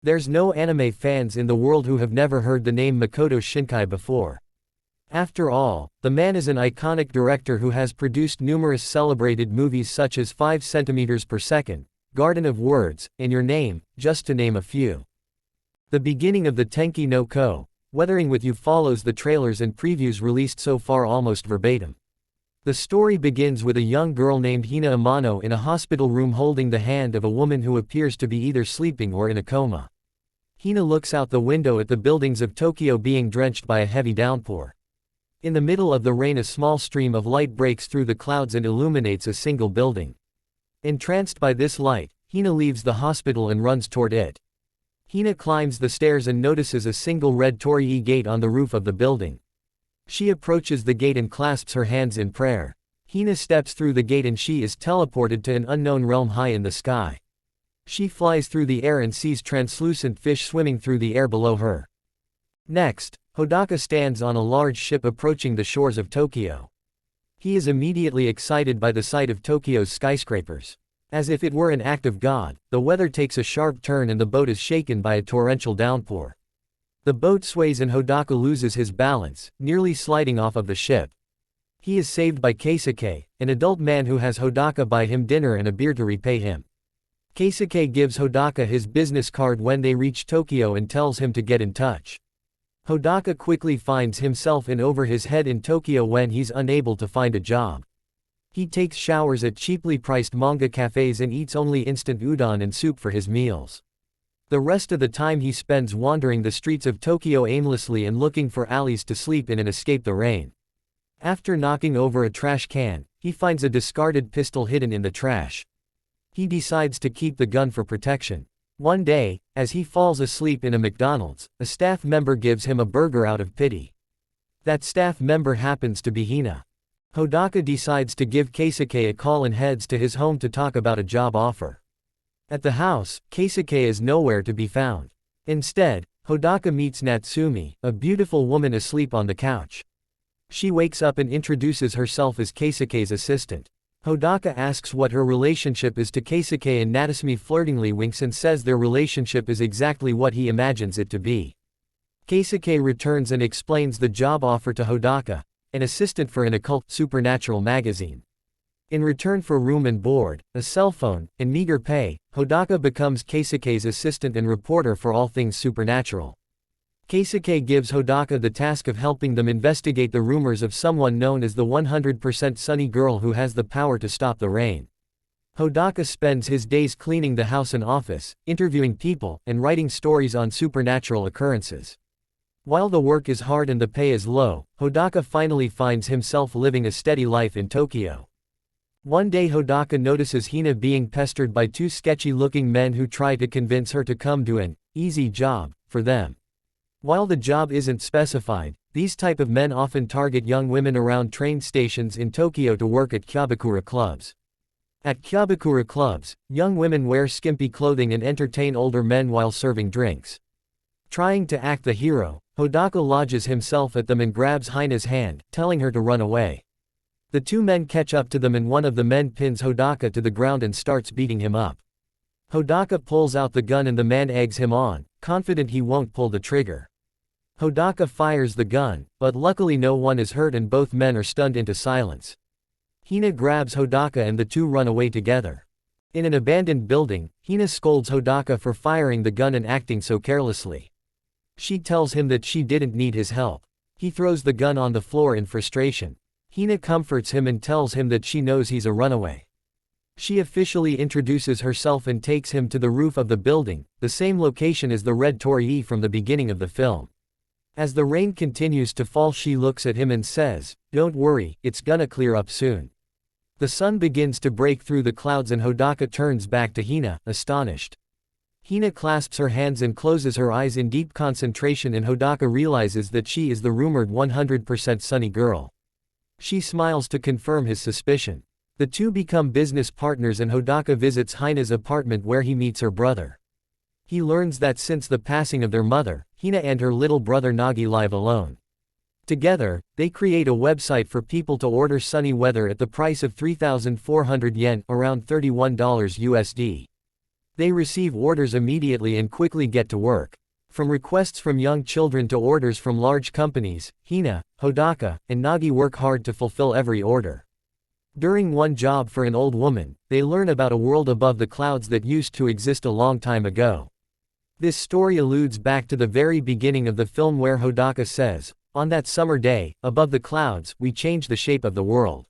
There's no anime fans in the world who have never heard the name Makoto Shinkai before. After all, the man is an iconic director who has produced numerous celebrated movies such as 5 centimeters per second, Garden of Words, and Your Name, just to name a few. The beginning of the Tenki no Ko, Weathering with You follows the trailers and previews released so far almost verbatim. The story begins with a young girl named Hina Amano in a hospital room holding the hand of a woman who appears to be either sleeping or in a coma. Hina looks out the window at the buildings of Tokyo being drenched by a heavy downpour. In the middle of the rain, a small stream of light breaks through the clouds and illuminates a single building. Entranced by this light, Hina leaves the hospital and runs toward it. Hina climbs the stairs and notices a single red Torii gate on the roof of the building. She approaches the gate and clasps her hands in prayer. Hina steps through the gate and she is teleported to an unknown realm high in the sky. She flies through the air and sees translucent fish swimming through the air below her. Next, Hodaka stands on a large ship approaching the shores of Tokyo. He is immediately excited by the sight of Tokyo's skyscrapers. As if it were an act of God, the weather takes a sharp turn and the boat is shaken by a torrential downpour. The boat sways and Hodaka loses his balance, nearly sliding off of the ship. He is saved by Quesake, an adult man who has Hodaka buy him dinner and a beer to repay him. Quesake gives Hodaka his business card when they reach Tokyo and tells him to get in touch. Hodaka quickly finds himself in over his head in Tokyo when he's unable to find a job. He takes showers at cheaply priced manga cafes and eats only instant udon and soup for his meals. The rest of the time he spends wandering the streets of Tokyo aimlessly and looking for alleys to sleep in and escape the rain. After knocking over a trash can, he finds a discarded pistol hidden in the trash. He decides to keep the gun for protection. One day, as he falls asleep in a McDonald's, a staff member gives him a burger out of pity. That staff member happens to be Hina. Hodaka decides to give Quesake a call and heads to his home to talk about a job offer. At the house, Quesake is nowhere to be found. Instead, Hodaka meets Natsumi, a beautiful woman asleep on the couch. She wakes up and introduces herself as Keisake's assistant. Hodaka asks what her relationship is to Quesake and Natsumi flirtingly winks and says their relationship is exactly what he imagines it to be. Quesake returns and explains the job offer to Hodaka, an assistant for an occult, supernatural magazine. In return for room and board, a cell phone, and meager pay, Hodaka becomes Keisake's assistant and reporter for all things supernatural. Quesake gives Hodaka the task of helping them investigate the rumors of someone known as the 100% sunny girl who has the power to stop the rain. Hodaka spends his days cleaning the house and office, interviewing people, and writing stories on supernatural occurrences. While the work is hard and the pay is low, Hodaka finally finds himself living a steady life in Tokyo. One day Hodaka notices Hina being pestered by 2 sketchy-looking men who try to convince her to come do an easy job for them. While the job isn't specified, these type of men often target young women around train stations in Tokyo to work at kyabakura clubs. At kyabakura clubs, young women wear skimpy clothing and entertain older men while serving drinks. Trying to act the hero, Hodaka lodges himself at them and grabs Hina's hand, telling her to run away. The 2 men catch up to them and one of the men pins Hodaka to the ground and starts beating him up. Hodaka pulls out the gun and the man eggs him on, confident he won't pull the trigger. Hodaka fires the gun, but luckily no one is hurt and both men are stunned into silence. Hina grabs Hodaka and the 2 run away together. In an abandoned building, Hina scolds Hodaka for firing the gun and acting so carelessly. She tells him that she didn't need his help. He throws the gun on the floor in frustration. Hina comforts him and tells him that she knows he's a runaway. She officially introduces herself and takes him to the roof of the building, the same location as the red Torii from the beginning of the film. As the rain continues to fall, she looks at him and says, "Don't worry, it's gonna clear up soon." The sun begins to break through the clouds and Hodaka turns back to Hina, astonished. Hina clasps her hands and closes her eyes in deep concentration and Hodaka realizes that she is the rumored 100% sunny girl. She smiles to confirm his suspicion. The 2 become business partners and Hodaka visits Hina's apartment where he meets her brother. He learns that since the passing of their mother, Hina and her little brother Nagi live alone. Together, they create a website for people to order sunny weather at the price of 3,400 yen, around $31 USD. They receive orders immediately and quickly get to work. From requests from young children to orders from large companies, Hina, Hodaka, and Nagi work hard to fulfill every order. During one job for an old woman, they learn about a world above the clouds that used to exist a long time ago. This story alludes back to the very beginning of the film where Hodaka says, "On that summer day, above the clouds, we changed the shape of the world."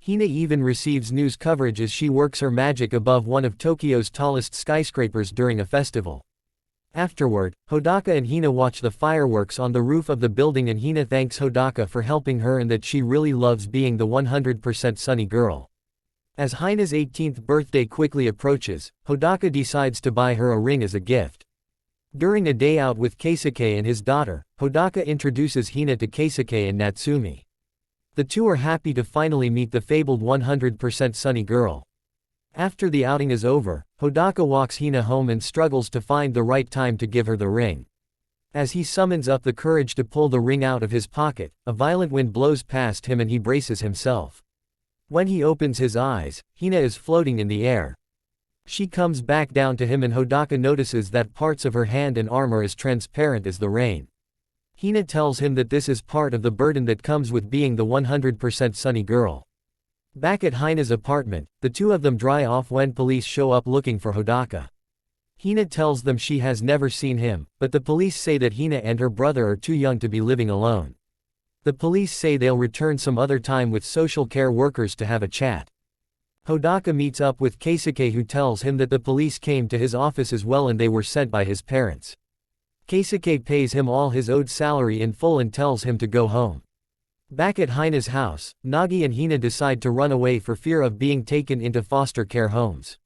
Hina even receives news coverage as she works her magic above one of Tokyo's tallest skyscrapers during a festival. Afterward, Hodaka and Hina watch the fireworks on the roof of the building and Hina thanks Hodaka for helping her and that she really loves being the 100% sunny girl. As Hina's 18th birthday quickly approaches, Hodaka decides to buy her a ring as a gift. During a day out with Quesake and his daughter, Hodaka introduces Hina to Quesake and Natsumi. The two are happy to finally meet the fabled 100% sunny girl. After the outing is over, Hodaka walks Hina home and struggles to find the right time to give her the ring. As he summons up the courage to pull the ring out of his pocket, a violent wind blows past him and he braces himself. When he opens his eyes, Hina is floating in the air. She comes back down to him and Hodaka notices that parts of her hand and arm are as transparent as the rain. Hina tells him that this is part of the burden that comes with being the 100% sunny girl. Back at Hina's apartment, the two of them dry off when police show up looking for Hodaka. Hina tells them she has never seen him, but the police say that Hina and her brother are too young to be living alone. The police say they'll return some other time with social care workers to have a chat. Hodaka meets up with Quesake who tells him that the police came to his office as well and they were sent by his parents. Quesake pays him all his owed salary in full and tells him to go home. Back at Hina's house, Nagi and Hina decide to run away for fear of being taken into foster care homes.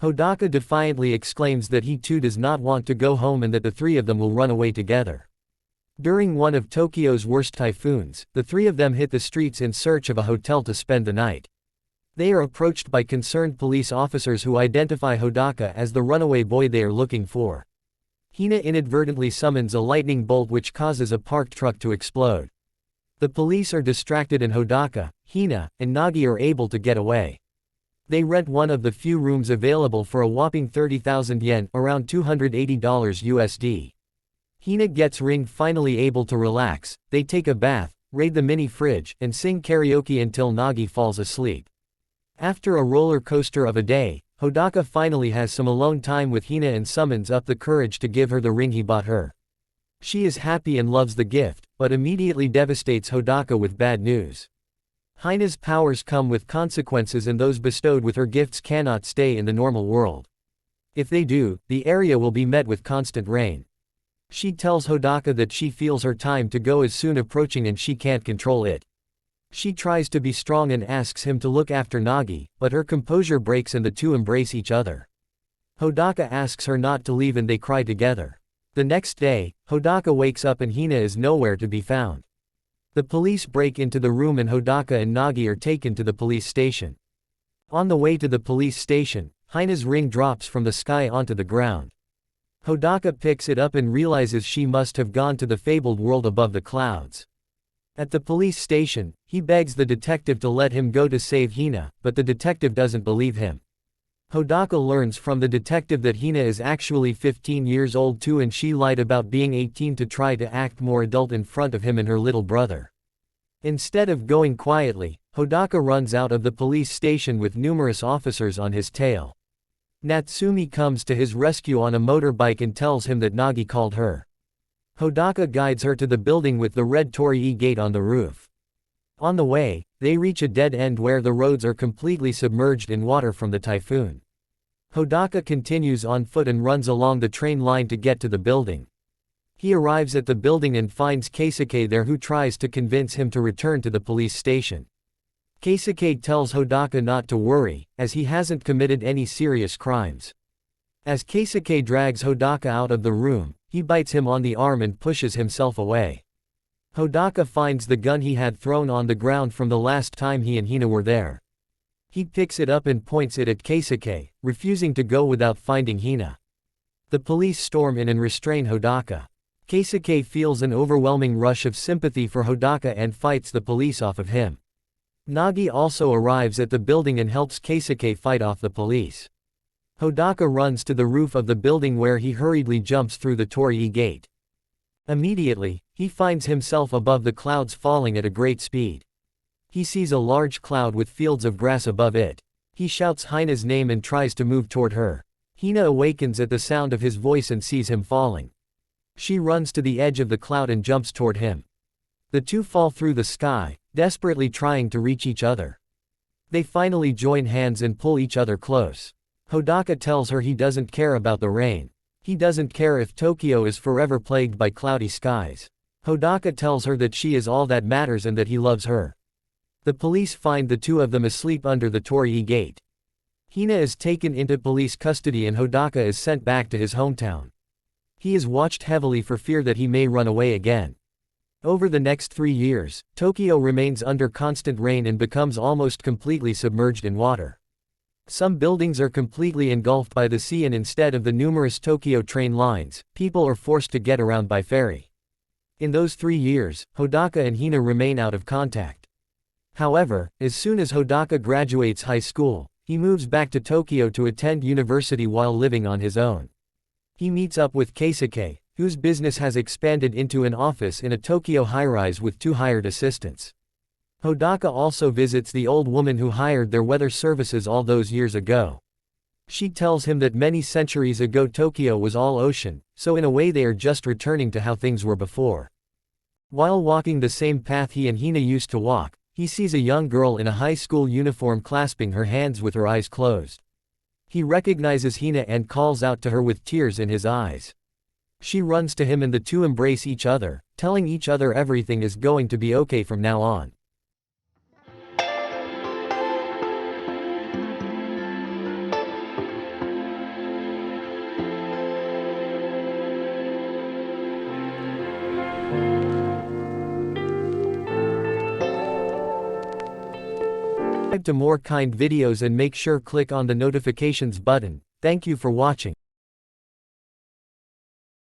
Hodaka defiantly exclaims that he too does not want to go home and that the three of them will run away together. During one of Tokyo's worst typhoons, the three of them hit the streets in search of a hotel to spend the night. They are approached by concerned police officers who identify Hodaka as the runaway boy they are looking for. Hina inadvertently summons a lightning bolt which causes a parked truck to explode. The police are distracted and Hodaka, Hina, and Nagi are able to get away. They rent one of the few rooms available for a whopping 30,000 yen, around $280 USD. Hina gets ring finally able to relax, they take a bath, raid the mini fridge, and sing karaoke until Nagi falls asleep. After a roller coaster of a day, Hodaka finally has some alone time with Hina and summons up the courage to give her the ring he bought her. She is happy and loves the gift, but immediately devastates Hodaka with bad news. Hina's powers come with consequences and those bestowed with her gifts cannot stay in the normal world. If they do, the area will be met with constant rain. She tells Hodaka that she feels her time to go is soon approaching and she can't control it. She tries to be strong and asks him to look after Nagi, but her composure breaks and the two embrace each other. Hodaka asks her not to leave and they cry together. The next day, Hodaka wakes up and Hina is nowhere to be found. The police break into the room and Hodaka and Nagi are taken to the police station. On the way to the police station, Hina's ring drops from the sky onto the ground. Hodaka picks it up and realizes she must have gone to the fabled world above the clouds. At the police station, he begs the detective to let him go to save Hina, but the detective doesn't believe him. Hodaka learns from the detective that Hina is actually 15 years old too and she lied about being 18 to try to act more adult in front of him and her little brother. Instead of going quietly, Hodaka runs out of the police station with numerous officers on his tail. Natsumi comes to his rescue on a motorbike and tells him that Nagi called her. Hodaka guides her to the building with the red Torii gate on the roof. On the way, they reach a dead end where the roads are completely submerged in water from the typhoon. Hodaka continues on foot and runs along the train line to get to the building. He arrives at the building and finds Quesake there who tries to convince him to return to the police station. Quesake tells Hodaka not to worry, as he hasn't committed any serious crimes. As Quesake drags Hodaka out of the room, he bites him on the arm and pushes himself away. Hodaka finds the gun he had thrown on the ground from the last time he and Hina were there. He picks it up and points it at Quesake, refusing to go without finding Hina. The police storm in and restrain Hodaka. Quesake feels an overwhelming rush of sympathy for Hodaka and fights the police off of him. Nagi also arrives at the building and helps Quesake fight off the police. Hodaka runs to the roof of the building where he hurriedly jumps through the Tory gate. Immediately, he finds himself above the clouds falling at a great speed. He sees a large cloud with fields of grass above it. He shouts Hina's name and tries to move toward her. Hina awakens at the sound of his voice and sees him falling. She runs to the edge of the cloud and jumps toward him. The two fall through the sky, desperately trying to reach each other. They finally join hands and pull each other close. Hodaka tells her he doesn't care about the rain. He doesn't care if Tokyo is forever plagued by cloudy skies. Hodaka tells her that she is all that matters and that he loves her. The police find the two of them asleep under the Torii gate. Hina is taken into police custody and Hodaka is sent back to his hometown. He is watched heavily for fear that he may run away again. Over the next 3 years, Tokyo remains under constant rain and becomes almost completely submerged in water. Some buildings are completely engulfed by the sea, and instead of the numerous Tokyo train lines, people are forced to get around by ferry. In those 3 years, Hodaka and Hina remain out of contact. However, as soon as Hodaka graduates high school, he moves back to Tokyo to attend university while living on his own. He meets up with Quesake, whose business has expanded into an office in a Tokyo high-rise with 2 hired assistants. Hodaka also visits the old woman who hired their weather services all those years ago. She tells him that many centuries ago Tokyo was all ocean, so in a way they are just returning to how things were before. While walking the same path he and Hina used to walk, he sees a young girl in a high school uniform clasping her hands with her eyes closed. He recognizes Hina and calls out to her with tears in his eyes. She runs to him and the two embrace each other, telling each other everything is going to be okay from now on. Subscribe to more kind videos and make sure click on the notifications button. Thank you for watching.